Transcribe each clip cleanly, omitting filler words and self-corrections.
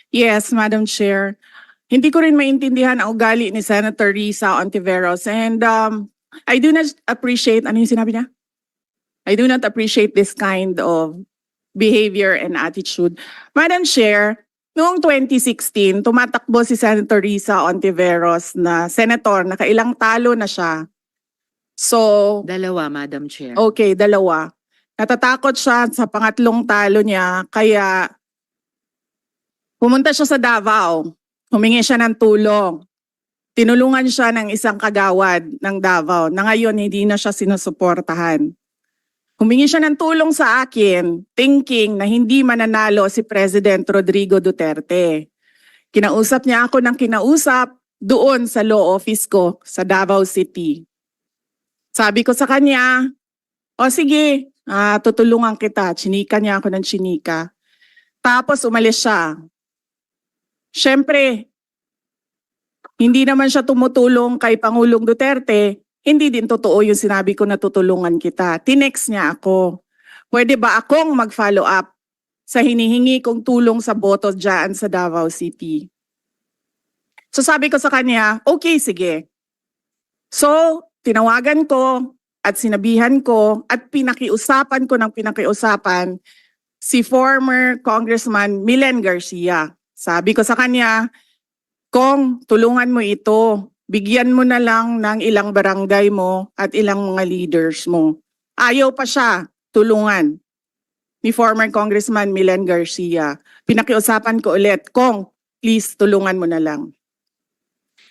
Yes, Madam Chair. Hindi ko rin maintindihan ang ugali ni Senator Risa Ontiveros, and I do not appreciate, ano yung sinabi niya? I do not appreciate this kind of behavior and attitude. Madam Chair, noong 2016, tumatakbo si Senator Risa Ontiveros na senator, nakailang talo na siya. So, Dalawa, Madam Chair. okay, dalawa. Natatakot siya sa pangatlong talo niya, kaya pumunta siya sa Davao. Humingi siya ng tulong. Tinulungan siya ng isang kagawad ng Davao na ngayon hindi na siya sinusuportahan. Humingi siya ng tulong sa akin, thinking na hindi mananalo si President Rodrigo Duterte. Kinausap niya ako ng kinausap doon sa law office ko sa Davao City. Sabi ko sa kanya, o sige, tutulungan kita. Chinika niya ako ng chinika. Tapos umalis siya. Siyempre, hindi naman siya tumutulong kay Pangulong Duterte. Hindi din totoo yung sinabi ko na tutulungan kita. Tinext niya ako. Pwede ba akong mag-follow up sa hinihingi kong tulong sa boto dyan sa Davao City? So sabi ko sa kanya, okay, sige. So, tinawagan ko at sinabihan ko at pinakiusapan ko ng pinakiusapan si former Congressman Milen Garcia. Sabi ko sa kanya, Kong, tulungan mo ito. Bigyan mo na lang ng ilang barangay mo at ilang mga leaders mo. Ayaw pa siya tulungan ni former Congressman Milen Garcia. Pinakiusapan ko ulit, Kong, please tulungan mo na lang.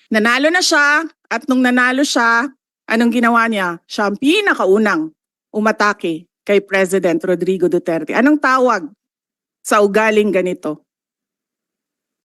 Nanalo na siya at nung nanalo siya, anong ginawa niya? Siya ang pinakaunang umatake kay President Rodrigo Duterte. Anong tawag sa ugaling ganito?